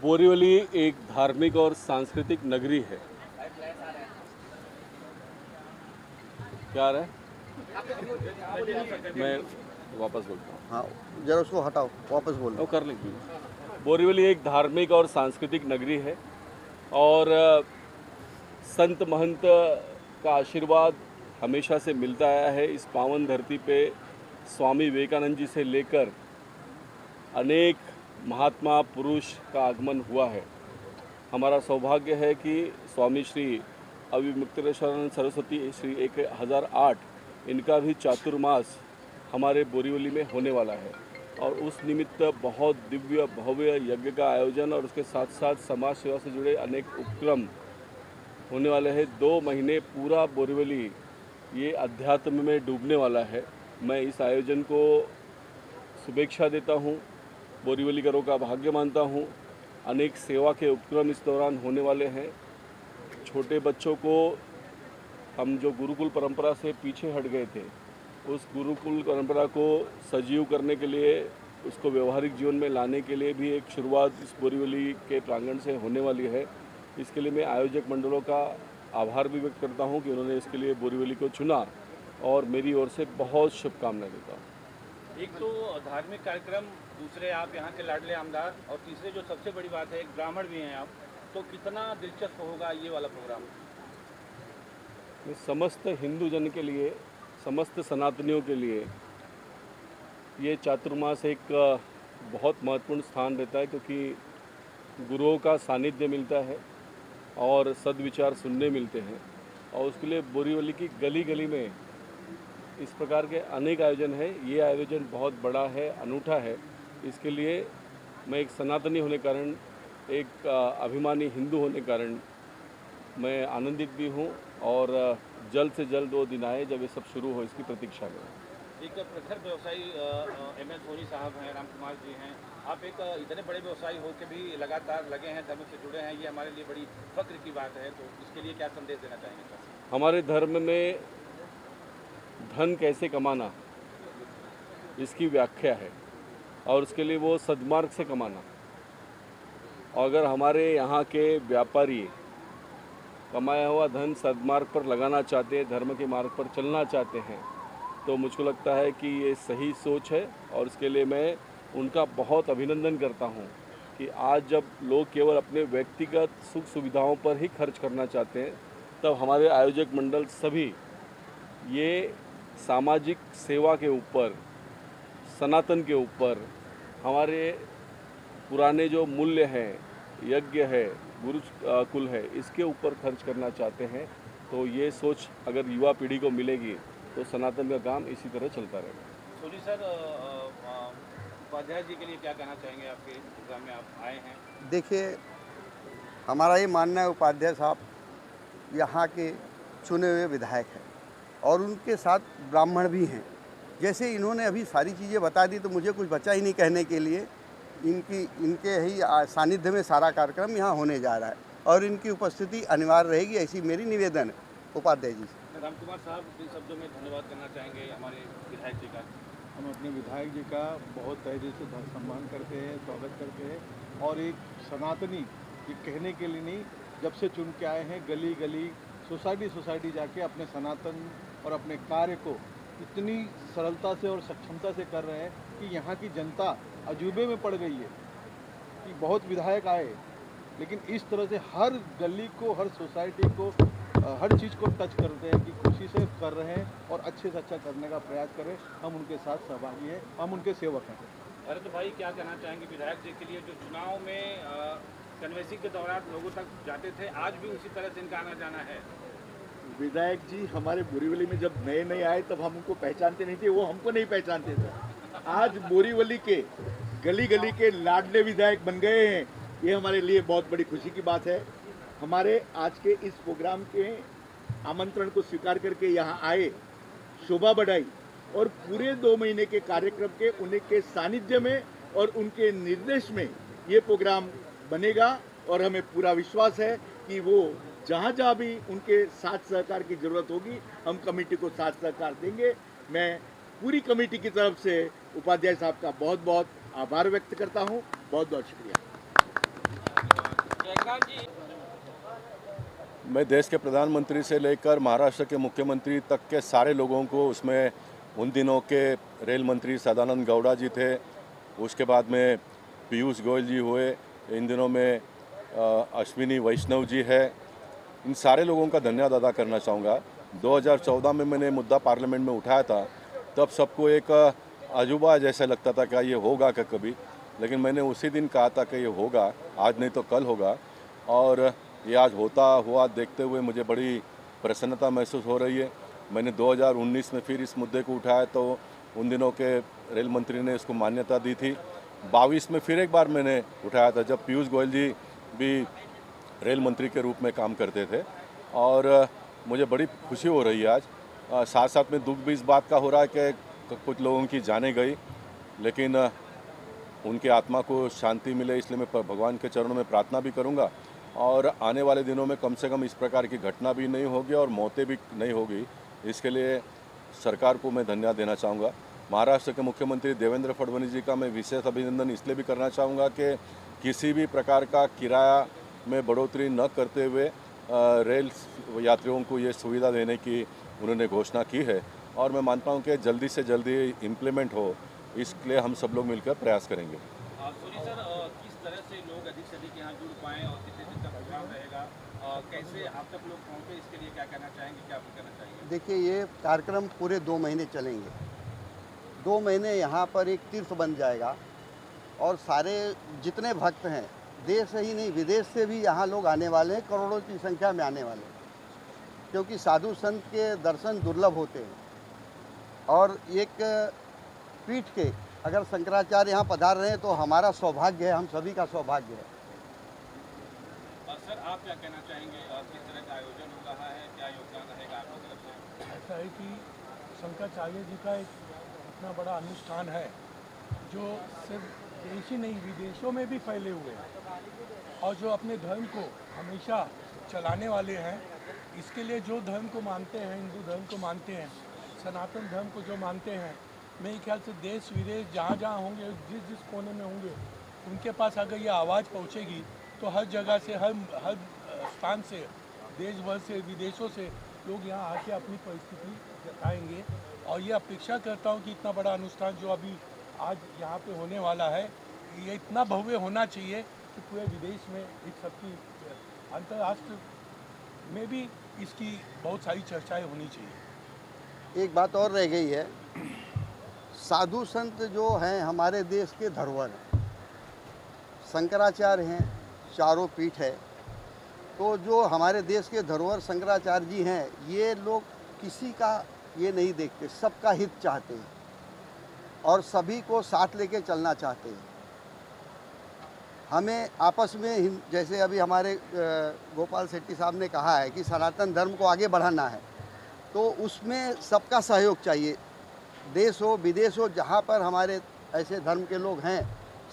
बोरीवली एक धार्मिक और सांस्कृतिक नगरी है। क्या रहा है? मैं वापस बोलता हूँ। हाँ, जरा उसको हटाओ, वापस बोलो। वो कर लेंगे। बोरीवली एक धार्मिक और सांस्कृतिक नगरी है और संत महंत का आशीर्वाद हमेशा से मिलता आया है। इस पावन धरती पे स्वामी विवेकानंद जी से लेकर अनेक महात्मा पुरुष का आगमन हुआ है। हमारा सौभाग्य है कि स्वामी श्री अविमुक्तेश्वरानंद सरस्वती श्री 1008 इनका भी चातुर्मास हमारे बोरीवली में होने वाला है और उस निमित्त बहुत दिव्य भव्य यज्ञ का आयोजन और उसके साथ साथ समाज सेवा से जुड़े अनेक उपक्रम होने वाले हैं। 2 महीने पूरा बोरीवली ये अध्यात्म में डूबने वाला है। मैं इस आयोजन को शुभेच्छा देता हूँ, बोरीवलीकरों का भाग्य मानता हूँ। अनेक सेवा के उपक्रम इस दौरान होने वाले हैं। छोटे बच्चों को हम जो गुरुकुल परंपरा से पीछे हट गए थे, उस गुरुकुल परंपरा को सजीव करने के लिए, उसको व्यवहारिक जीवन में लाने के लिए भी एक शुरुआत इस बोरीवली के प्रांगण से होने वाली है। इसके लिए मैं आयोजक मंडलों का आभार भी व्यक्त करता हूं कि उन्होंने इसके लिए बोरीवली को चुना और मेरी ओर से बहुत शुभकामनाएं देता हूं। एक तो धार्मिक कार्यक्रम, दूसरे आप यहाँ के लाडले आमदार, और तीसरे जो सबसे बड़ी बात है, एक ब्राह्मण भी हैं आप, तो कितना दिलचस्प होगा ये वाला प्रोग्राम? समस्त हिंदू जन के लिए, समस्त सनातनियों के लिए ये चातुर्मास एक बहुत महत्वपूर्ण स्थान रहता है, क्योंकि गुरुओं का सानिध्य मिलता है और सद्विचार सुनने मिलते हैं। और उसके लिए बोरीवली की गली गली में इस प्रकार के अनेक आयोजन हैं। ये आयोजन बहुत बड़ा है, अनूठा है। इसके लिए मैं एक सनातनी होने कारण, एक अभिमानी हिंदू होने कारण मैं आनंदित भी हूँ और जल्द से जल्द वो दिन आए जब ये सब शुरू हो, इसकी प्रतीक्षा करें। एक प्रखर व्यवसायी एम.एस. धोनी साहब हैं, राम कुमार जी हैं, आप एक इतने बड़े व्यवसायी हो के भी लगातार लगे हैं, धर्म से जुड़े हैं, ये हमारे लिए बड़ी फक्र की बात है। तो इसके लिए क्या संदेश देना चाहेंगे सर? हमारे धर्म में धन कैसे कमाना, इसकी व्याख्या है और उसके लिए वो सद्मार्ग से कमाना। और अगर हमारे यहाँ के व्यापारी कमाया हुआ धन सद्मार्ग पर लगाना चाहते हैं, धर्म के मार्ग पर चलना चाहते हैं, तो मुझको लगता है कि ये सही सोच है और इसके लिए मैं उनका बहुत अभिनंदन करता हूँ कि आज जब लोग केवल अपने व्यक्तिगत सुख सुविधाओं पर ही खर्च करना चाहते हैं, तब हमारे आयोजक मंडल सभी ये सामाजिक सेवा के ऊपर, सनातन के ऊपर, हमारे पुराने जो मूल्य हैं, यज्ञ है, गुरुकुल है, इसके ऊपर खर्च करना चाहते हैं। तो ये सोच अगर युवा पीढ़ी को मिलेगी तो सनातन का काम इसी तरह चलता रहेगा। सोनी सर, उपाध्याय जी के लिए क्या कहना चाहेंगे? आपके प्रोग्राम में आप आए हैं। देखिए, हमारा ये मानना है, उपाध्याय साहब यहाँ के चुने हुए विधायक हैं और उनके साथ ब्राह्मण भी हैं। जैसे इन्होंने अभी सारी चीज़ें बता दी तो मुझे कुछ बचा ही नहीं कहने के लिए। इनके ही सानिध्य में सारा कार्यक्रम यहाँ होने जा रहा है और इनकी उपस्थिति अनिवार्य रहेगी, ऐसी मेरी निवेदन है उपाध्याय जी से। राम कुमार साहब, इन शब्दों में धन्यवाद करना चाहेंगे हमारे विधायक जी का। हम अपने विधायक जी का बहुत तहे दिल से सम्मान करते हैं, स्वागत करते हैं। और एक सनातनी, ये कहने के लिए नहीं, जब से चुन के आए हैं, गली गली, सोसाइटी जाके अपने सनातन और अपने कार्य को इतनी सरलता से और सक्षमता से कर रहे हैं कि यहाँ की जनता अजूबे में पड़ गई है कि बहुत विधायक आए, लेकिन इस तरह से हर गली को, हर सोसाइटी को, हर चीज़ को टच करते हैं कि खुशी से कर रहे हैं और अच्छे से अच्छा करने का प्रयास करें। हम उनके साथ सहभागी हैं, हम उनके सेवक हैं। अरे तो भाई, क्या कहना चाहेंगे विधायक जी के लिए, जो चुनाव में कन्वेंसिंग के दौरान लोगों तक जाते थे, आज भी उसी तरह से इनका आना जाना है? विधायक जी हमारे बोरीवली में जब नए नए आए तब हम उनको पहचानते नहीं थे, वो हमको नहीं पहचानते थे। आज बोरीवली के गली गली के लाडले विधायक बन गए हैं, ये हमारे लिए बहुत बड़ी खुशी की बात है। हमारे आज के इस प्रोग्राम के आमंत्रण को स्वीकार करके यहाँ आए, शोभा बढ़ाई और पूरे 2 महीने के कार्यक्रम के उनके सानिध्य में और उनके निर्देश में ये प्रोग्राम बनेगा और हमें पूरा विश्वास है कि वो जहाँ जहाँ भी उनके साथ सहकार की ज़रूरत होगी, हम कमेटी को साथ सहकार देंगे। मैं पूरी कमेटी की तरफ से उपाध्याय साहब का बहुत बहुत आभार व्यक्त करता हूँ। बहुत बहुत शुक्रिया। मैं देश के प्रधानमंत्री से लेकर महाराष्ट्र के मुख्यमंत्री तक के सारे लोगों को, उसमें उन दिनों के रेल मंत्री सदानंद गौड़ा जी थे, उसके बाद में पीयूष गोयल जी हुए, इन दिनों में अश्विनी वैष्णव जी है, इन सारे लोगों का धन्यवाद अदा करना चाहूँगा। 2014 में मैंने मुद्दा पार्लियामेंट में उठाया था, तब सबको एक अजूबा जैसा लगता था कि ये होगा क्या कभी, लेकिन मैंने उसी दिन कहा था कि ये होगा, आज नहीं तो कल होगा, और ये आज होता हुआ देखते हुए मुझे बड़ी प्रसन्नता महसूस हो रही है। मैंने 2019 में फिर इस मुद्दे को उठाया तो उन दिनों के रेल मंत्री ने इसको मान्यता दी थी। 22 में फिर एक बार मैंने उठाया था, जब पीयूष गोयल जी भी रेल मंत्री के रूप में काम करते थे, और मुझे बड़ी खुशी हो रही है आज। साथ साथ में दुख भी इस बात का हो रहा है कि कुछ लोगों की जानें गई, लेकिन उनकी आत्मा को शांति मिले, इसलिए मैं भगवान के चरणों में प्रार्थना भी करूंगा, और आने वाले दिनों में कम से कम इस प्रकार की घटना भी नहीं होगी और मौतें भी नहीं होगी। इसके लिए सरकार को मैं धन्यवाद देना चाहूँगा। महाराष्ट्र के मुख्यमंत्री देवेंद्र फडणवीस जी का मैं विशेष अभिनंदन इसलिए भी करना चाहूँगा कि किसी भी प्रकार का किराया में बढ़ोतरी न करते हुए रेल यात्रियों को ये सुविधा देने की उन्होंने घोषणा की है, और मैं मानता हूँ कि जल्दी से जल्दी इम्प्लीमेंट हो, इसके लिए हम सब लोग मिलकर प्रयास करेंगे। सोनी सर, किस तरह से लोग अधिक से अधिक यहाँ जुड़ पाएँ और कितने दिन का प्रोग्राम रहेगा, कैसे आप तक लोग पहुँचे, इसके लिए क्या कहना चाहेंगे, क्या आप कहना चाहेंगे? देखिए, ये कार्यक्रम पूरे 2 महीने चलेंगे। 2 महीने यहाँ पर एक तीर्थ बन जाएगा, और सारे जितने भक्त हैं, देश ही नहीं विदेश से भी यहाँ लोग आने वाले हैं, करोड़ों की संख्या में आने वाले हैं, क्योंकि साधु संत के दर्शन दुर्लभ होते हैं। और एक पीठ के अगर शंकराचार्य यहाँ पधार रहे हैं तो हमारा सौभाग्य है, हम सभी का सौभाग्य है। सर, आप क्या कहना चाहेंगे, किस तरह का आयोजन हो रहा है, क्या योगदान रहेगा आपकी तरफ से? ऐसा है कि शंकराचार्य जी का एक इतना बड़ा अनुष्ठान है जो सिर्फ देश ही नहीं विदेशों में भी फैले हुए हैं, और जो अपने धर्म को हमेशा चलाने वाले हैं। इसके लिए जो धर्म को मानते हैं, हिंदू धर्म को मानते हैं, सनातन धर्म को जो मानते हैं, मेरे ख्याल से देश विदेश जहाँ जहाँ होंगे, जिस जिस कोने में होंगे, उनके पास अगर ये आवाज़ पहुँचेगी तो हर जगह से, हर स्थान से, देश भर से, विदेशों से लोग यहाँ आके अपनी परिस्थिति जताएंगे। और ये अपेक्षा करता हूँ कि इतना बड़ा अनुष्ठान जो अभी आज यहाँ पे होने वाला है, ये इतना भव्य होना चाहिए कि पूरे विदेश में इस सबकी, अंतर्राष्ट्र में भी इसकी बहुत सारी चर्चाएं होनी चाहिए। एक बात और रह गई है, साधु संत जो हैं हमारे देश के धरोहर हैं, शंकराचार्य हैं, चारों पीठ है, तो जो हमारे देश के धरोहर शंकराचार्य जी हैं, ये लोग किसी का ये नहीं देखते, सबका हित चाहते हैं और सभी को साथ लेके चलना चाहते हैं। हमें आपस में, जैसे अभी हमारे गोपाल शेट्टी साहब ने कहा है कि सनातन धर्म को आगे बढ़ाना है, तो उसमें सबका सहयोग चाहिए। देश हो विदेश हो, जहाँ पर हमारे ऐसे धर्म के लोग हैं,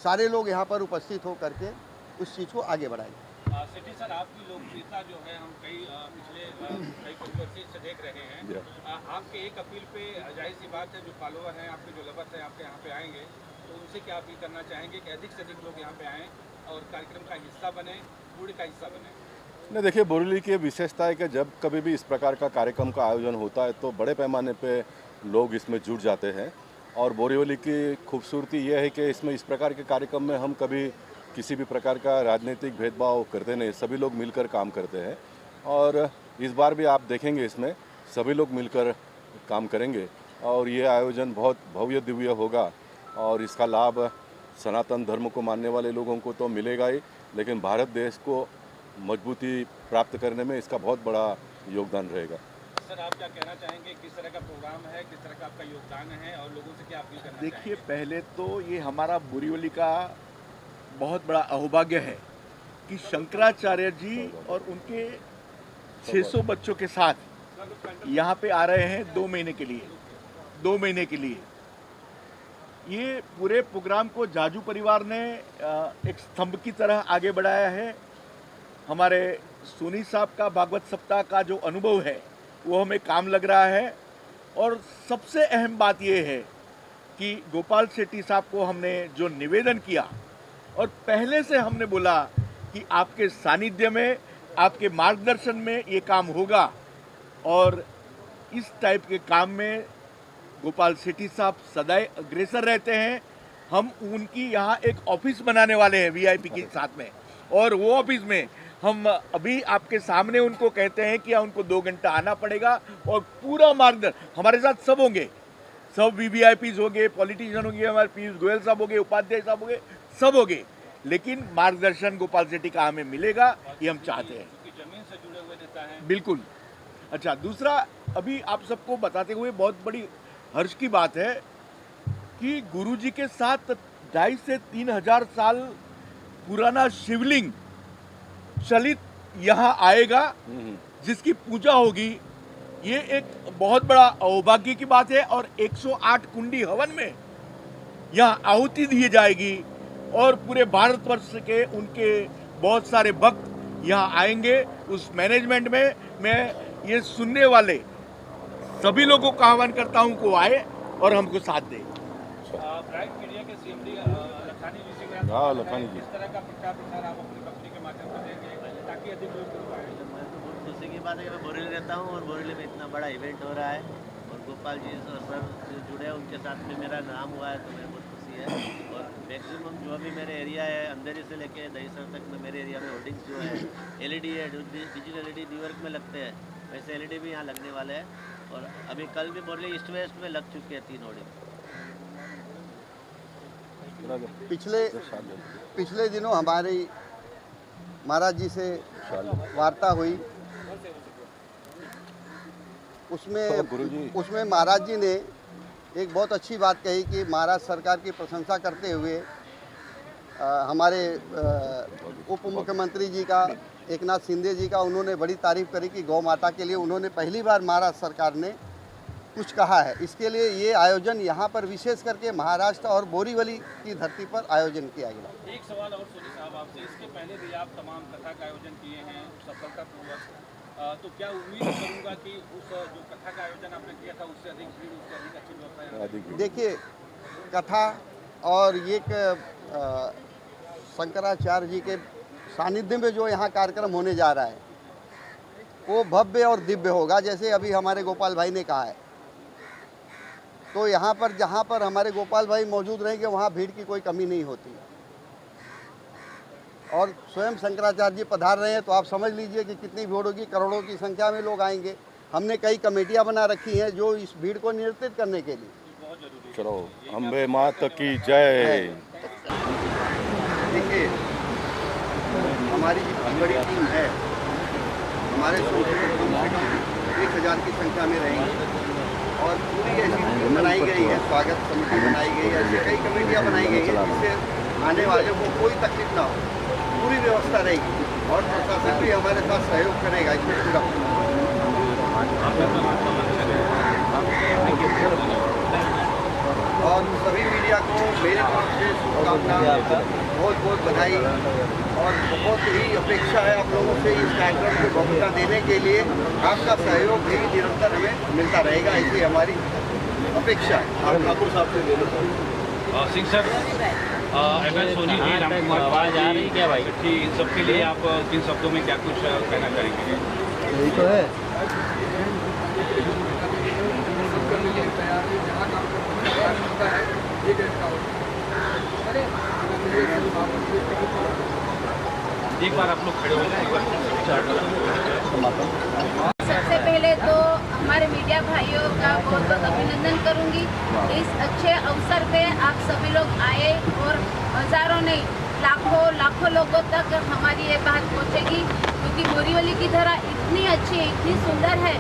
सारे लोग यहाँ पर उपस्थित हो करके उस चीज़ को आगे बढ़ाएंगे। शेट्टी सर, आपकी लोकप्रियता जो है हम पिछले कई कंट्रोवर्सी से देख रहे हैं। आपके एक अपील पे जाहिर सी बात है, जो फॉलोअर हैं आपके, जो लवर्स हैं आपके, यहाँ पे आएंगे, तो उनसे क्या अपील करना चाहेंगे कि अधिक से अधिक लोग यहाँ पे आएँ और कार्यक्रम का हिस्सा बने, पूरे का हिस्सा बने? नहीं, देखिए, बोरीवली की विशेषता है कि जब कभी भी इस प्रकार का कार्यक्रम का आयोजन होता है तो बड़े पैमाने पे लोग इसमें जुट जाते हैं, और बोरीवली की खूबसूरती यह है कि इसमें इस प्रकार के कार्यक्रम में हम कभी किसी भी प्रकार का राजनीतिक भेदभाव करते नहीं, सभी लोग मिलकर काम करते हैं। और इस बार भी आप देखेंगे इसमें सभी लोग मिलकर काम करेंगे, और ये आयोजन बहुत भव्य दिव्य होगा, और इसका लाभ सनातन धर्म को मानने वाले लोगों को तो मिलेगा ही, लेकिन भारत देश को मजबूती प्राप्त करने में इसका बहुत बड़ा योगदान रहेगा। सर, आप क्या कहना चाहेंगे, किस तरह का प्रोग्राम है, किस तरह का आपका योगदान है, और लोगों से क्या अपील करना चाहेंगे? देखिए, पहले तो ये हमारा बोरीवली का बहुत बड़ा अहोभाग्य है कि शंकराचार्य जी और उनके 600 बच्चों के साथ यहाँ पे आ रहे हैं 2 महीने के लिए। 2 महीने के लिए ये पूरे प्रोग्राम को जाजू परिवार ने एक स्तंभ की तरह आगे बढ़ाया है। हमारे सोनी साहब का भागवत सप्ताह का जो अनुभव है वो हमें काम लग रहा है, और सबसे अहम बात ये है कि गोपाल शेट्टी साहब को हमने जो निवेदन किया, और पहले से हमने बोला कि आपके सानिध्य में आपके मार्गदर्शन में ये काम होगा और इस टाइप के काम में गोपाल सेठी साहब सदैव अग्रेसर रहते हैं। हम उनकी यहाँ एक ऑफिस बनाने वाले हैं वीआईपी के साथ में, और वो ऑफिस में हम अभी आपके सामने उनको कहते हैं कि उनको 2 घंटा आना पड़ेगा और पूरा मार्गदर्शन हमारे साथ सब होंगे, सब वीवीआईपीज होंगे, पॉलिटिशियन होंगे, हमारे पीयूष गोयल साहब होंगे, उपाध्याय साहब होंगे, सब होंगे, लेकिन मार्गदर्शन गोपाल सेठी का हमें मिलेगा, ये हम चाहते हैं। जमीन से जुड़े हुए नेता हैं। बिल्कुल। अच्छा, दूसरा अभी आप सबको बताते हुए बहुत बड़ी हर्ष की बात है कि गुरुजी के साथ 2,500 से 3,000 साल पुराना शिवलिंग चलित यहाँ आएगा, जिसकी पूजा होगी। ये एक बहुत बड़ा सौभाग्य की बात है और 108 कुंडी हवन में यहाँ आहुति दी जाएगी और पूरे भारतवर्ष के उनके बहुत सारे भक्त यहाँ आएंगे। उस मैनेजमेंट में मैं ये सुनने वाले सभी लोगों का आह्वान करता हूँ को आए और हमको साथ दे। ब्राइट मीडिया के सीएमडी लखानी जी से किस तरह का प्रचार प्रसार आप अपनी कंपनी के माध्यम से देंगे ताकि अधिक लोग जुड़ पाएं? मैं तो बहुत खुशी की बात है कि मैं बोरीवली रहता हूँ और बोरीवली में इतना बड़ा इवेंट हो रहा है और गोपाल जी और सर जो जुड़े हैं उनके साथ में मेरा नाम हुआ है, तो मेरे बहुत खुशी है। और मैक्सिमम जो भी मेरे एरिया है अंधेरी से लेके दहीसर तक में मेरे एरिया में होर्डिंग्स जो है LED है, डिजिटल LED न्यूयॉर्क में लगते हैं, वैसे LED भी यहाँ लगने वाले हैं। और अभी कल भी बोरीवली ईस्ट वेस्ट में लग चुके हैं 3 होर्डिंग। पिछले दिनों हमारी महाराज जी से वार्ता हुई, उसमें महाराज जी ने एक बहुत अच्छी बात कही कि महाराज सरकार की प्रशंसा करते हुए हमारे उप मुख्यमंत्री जी का एकनाथ शिंदे जी का उन्होंने बड़ी तारीफ करी कि गौ माता के लिए उन्होंने पहली बार महाराष्ट्र सरकार ने कुछ कहा है। इसके लिए ये आयोजन यहाँ पर विशेष करके महाराष्ट्र और बोरीवली की धरती पर आयोजन किया गया। एक सवाल और सोनी साहब आपसे, इसके पहले भी आप तमाम कथा का आयोजन किए हैं सफलतापूर्वक, तो क्या उम्मीद करूँगा कि उस जो कथा का आयोजन आपने किया था उससे अधिक भीड़, उससे अधिक अच्छी व्यवस्था? देखिए, कथा और ये शंकराचार्य जी के सानिध्य में जो यहाँ कार्यक्रम होने जा रहा है वो भव्य और दिव्य होगा, जैसे अभी हमारे गोपाल भाई ने कहा है। तो यहाँ पर जहाँ पर हमारे गोपाल भाई मौजूद रहेंगे वहाँ भीड़ की कोई कमी नहीं होती। और स्वयं शंकराचार्य जी पधार रहे हैं तो आप समझ लीजिए कि कितनी भीड़ होगी, करोड़ों की संख्या में लोग आएंगे। हमने कई कमेटियाँ बना रखी हैं जो इस भीड़ को नियंत्रित करने के लिए। चलो, अम्बे माता की जय। देखिए, हमारी जितनी बड़ी टीम है, हमारे 1,000 की संख्या में रहेंगे और पूरी ऐसी टीम बनाई गई है, स्वागत कमेटी बनाई गई है, ऐसी कई कमेटियाँ बनाई गई है जिससे आने वाले को कोई तकलीफ ना हो, पूरी व्यवस्था रहेगी और प्रशासन भी हमारे साथ सहयोग करेगा इसमें पूरा। और सभी मीडिया को मेरी तरफ से शुभकामना, बहुत बहुत बधाई और बहुत ही अपेक्षा है आप लोगों से इस कार्यक्रम को भव्यता देने के लिए। आपका सहयोग भी निरंतर हमें मिलता रहेगा, ऐसी हमारी अपेक्षा है। आप ठाकुर साहब से ले लो। सिंह सर, MS सोनी जी, राम कुमार आवाज आ रही क्या भाई? इन सब के लिए आप किन शब्दों में क्या कुछ कहना चाहेंगे? यही तो है। एक बार आप लोग खड़े हो जाए। सबसे पहले तो हमारे मीडिया भाइयों का बहुत बहुत अभिनंदन करूंगी। इस अच्छे अवसर पे आप सभी लोग आए और हजारों नहीं लाखों लोगों तक हमारी ये बात पहुंचेगी, क्योंकि बोरीवली की धरा इतनी अच्छी है, इतनी सुंदर है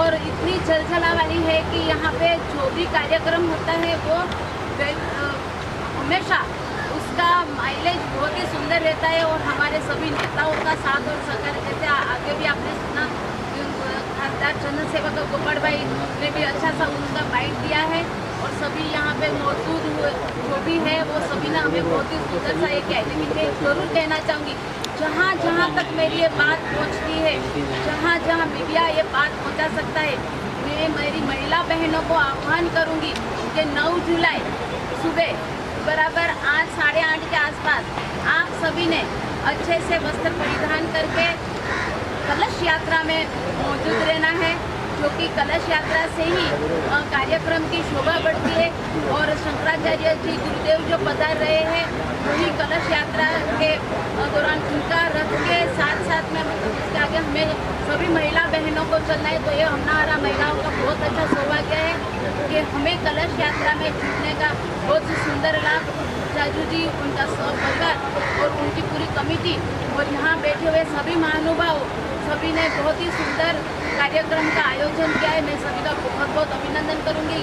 और इतनी झलझला वाली है कि यहाँ पे जो भी कार्यक्रम होता है वो हमेशा उसका माइलेज बहुत ही सुंदर रहता है। और हमारे सभी नेताओं का साथ और सहकार, जैसे आगे भी आपने सुना खासदार चंदन सेवक गोपाल भाई ने भी अच्छा सा उनका बाइट दिया है और सभी यहाँ पे मौजूद जो भी है वो सभी ने हमें बहुत ही सुंदर सा ये किया है। लेकिन मैं ज़रूर कहना चाहूँगी, जहाँ जहाँ तक मेरी ये बात पहुँचती है, जहाँ जहाँ मीडिया ये बात पहुँचा सकता है, मैं मेरी महिला बहनों को आह्वान करूँगी कि 9 जुलाई सुबह बराबर 8, 8:30 के आसपास आप सभी ने अच्छे से वस्त्र परिधान करके कलश यात्रा में मौजूद रहना है, जो कि कलश यात्रा से ही कार्यक्रम की शोभा बढ़ती है। और शंकराचार्य जी गुरुदेव जो पधार रहे हैं, वही कलश यात्रा के दौरान उनका रथ के साथ साथ में उसके आगे हमें सभी महिला बहनों को चलना है। तो ये हमारा महिलाओं का बहुत अच्छा सौभाग्य है कि हमें कलश यात्रा में जुटने का बहुत ही सुंदर लाभ जाजू जी, उनका परिवार और उनकी पूरी कमेटी और यहाँ बैठे हुए सभी महानुभाव सभी ने बहुत ही सुंदर कार्यक्रम का आयोजन किया है। मैं सभी का बहुत बहुत अभिनंदन करूँगी।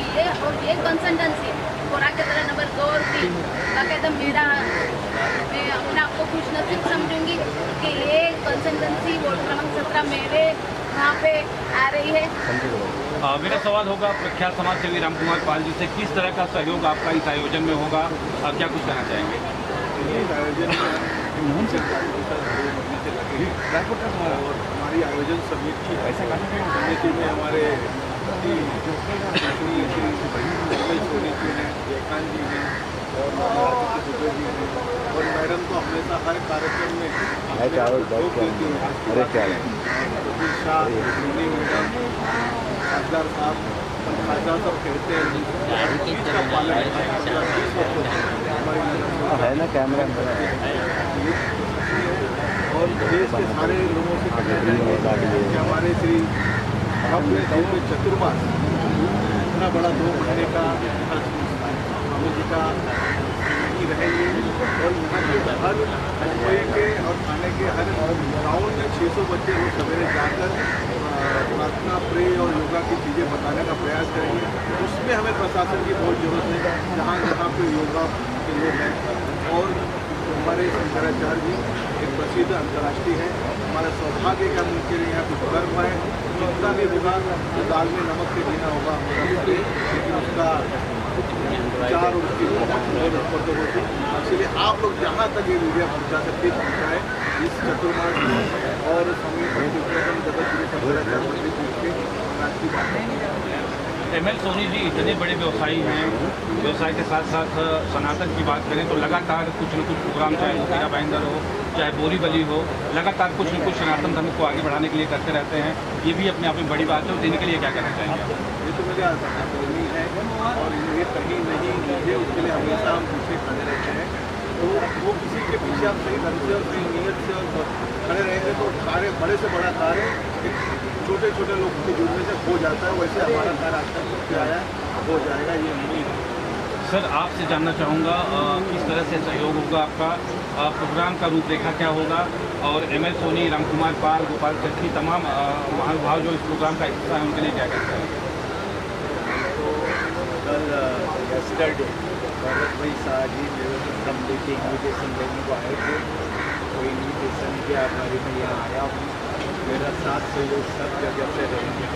ये कंसल्टेंसी कोरा के तरह नंबर 2 और 3 बाकायदा मैं अपने आप को खुशनसीब समझूंगी कि ये कंसल्टेंसी वार्ड क्रमांक 17 मेरे वहाँ पे आ रही है। मेरा सवाल होगा प्रख्यात समाज सेवी राम कुमार पाल जी से, किस तरह का सहयोग आपका इस आयोजन में होगा और क्या कुछ कहना चाहेंगे? इस आयोजन में और हमारी आयोजन समिति में हमारे सोनी जी हैं, जयकांत जी हैं और जी हैं, और मैडम तो हमेशा हर कार्यक्रम में शाह, मैडम, खासदार साहब कहते हैं चीज का पालन है ना कैमरा और देश के सारे लोगों से कि हमारे श्री चतुर्मास इतना बड़ा 2 महीने का स्वामी जी का रहेंगे और यहाँ के हर रसोई के और खाने के हर गाँव में 600 बच्चे रोज सवेरे जाकर प्रार्थना, प्रे और योगा की चीज़ें बताने का प्रयास करेंगे। उसमें हमें प्रशासन की बहुत ज़रूरत है, जहाँ जहाँ पे योगा के लोग हैं। और हमारे शंकराचार्य जी एक प्रसिद्ध अंतर्राष्ट्रीय है, हमारा सौभाग्य का उनके लिए यहाँ कुछ गर्व है। जितना भी होगा तो दाल में नमक के बिना होगा, लेकिन उसका विचार और उसकी पहुँच होती। इसलिए आप लोग जहाँ तक ये मीडिया पहुँचा सकते पहुँचाए इस चतुर्मास और ML सोनी जी इतने बड़े व्यवसायी हैं, व्यवसाय के साथ साथ सनातन की बात करें तो लगातार कुछ न कुछ प्रोग्राम, चाहे वो तेरा बहंदर हो चाहे बोरीवली हो, लगातार कुछ न कुछ सनातन धर्म को आगे बढ़ाने के लिए करते रहते हैं। ये भी अपने आप में बड़ी बात है। देने के लिए क्या कहना चाहेंगे? ये तो मेरा आदमी है और ये कहीं नहीं मुझे उसके लिए हमेशा हम पीछे खड़े रहते हैं। तो वो किसी के पीछे आप सही ढंग से और सही नीयत से खड़े रहेंगे तो कार्य बड़े से बड़ा कार्य छोटे छोटे लोगों के जुड़ने से हो जाता है। वैसे हमारा कार्य आज तक आया हो जाएगा, ये उम्मीद है। सर आपसे जानना चाहूँगा किस तरह से सहयोग होगा आपका, प्रोग्राम का रूपरेखा क्या होगा, और ML सोनी, राम कुमार पाल, गोपाल चट्टी, तमाम महानुभाव जो इस प्रोग्राम का हिस्सा है उनके लिए क्या कहते हैं? तो कल यस्टरडे भरत भाई शाह जी कंपनी के इन्विटेशन लेने को आए थे, तो इन्विटेशन के आधार में यहाँ आया हूँ। मेरा साथ सहयोग सब जगह से रहेंगे,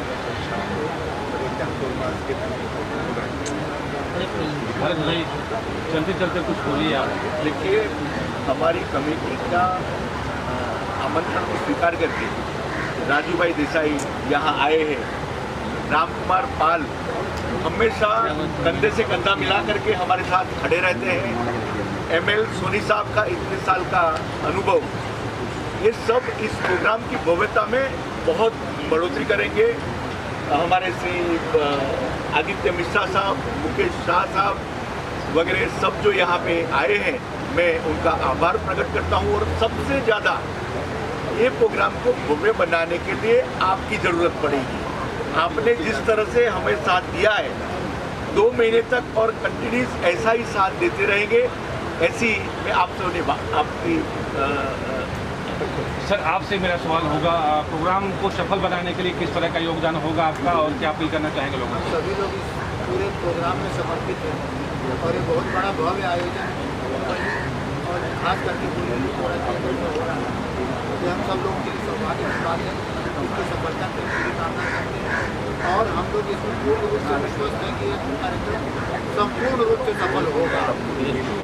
और एक चतुर्मास के भरत भाई चलते चलते कुछ बोलिए आप। देखिए, हमारी कमेटी का आमंत्रण को स्वीकार करके राजू भाई देसाई यहाँ आए हैं। राम कुमार पाल हमेशा कंधे से कंधा मिला करके हमारे साथ खड़े रहते हैं। ML सोनी साहब का इतने साल का अनुभव, ये सब इस प्रोग्राम की भव्यता में बहुत बढ़ोतरी करेंगे। हमारे श्री आदित्य मिश्रा साहब, मुकेश शाह साहब वगैरह सब जो यहाँ पे आए हैं, मैं उनका आभार प्रकट करता हूँ। और सबसे ज़्यादा ये प्रोग्राम को भव्य बनाने के लिए आपकी ज़रूरत पड़ेगी। आपने जिस तरह से हमें साथ दिया है 2 महीने तक और कंटिन्यूस ऐसा ही साथ देते रहेंगे, ऐसी मैं आपसे आपकी सर आपसे मेरा सवाल होगा, प्रोग्राम को सफल बनाने के लिए किस तरह का योगदान होगा आपका और क्या अपील करना चाहेंगे लोगों को? सभी लोग इस पूरे प्रोग्राम में समर्पित हैं और ये बहुत बड़ा भव्य आयोजन और खास करके पूरे हो रहा है। हम सब लोगों के लिए सौभाग्य की बात है, इसकी सफलता के लिए कामना करते हैं और हम लोग इसमें पूर्ण रूप से विश्वास हैं कि ये कार्यक्रम संपूर्ण रूप से सफल होगा।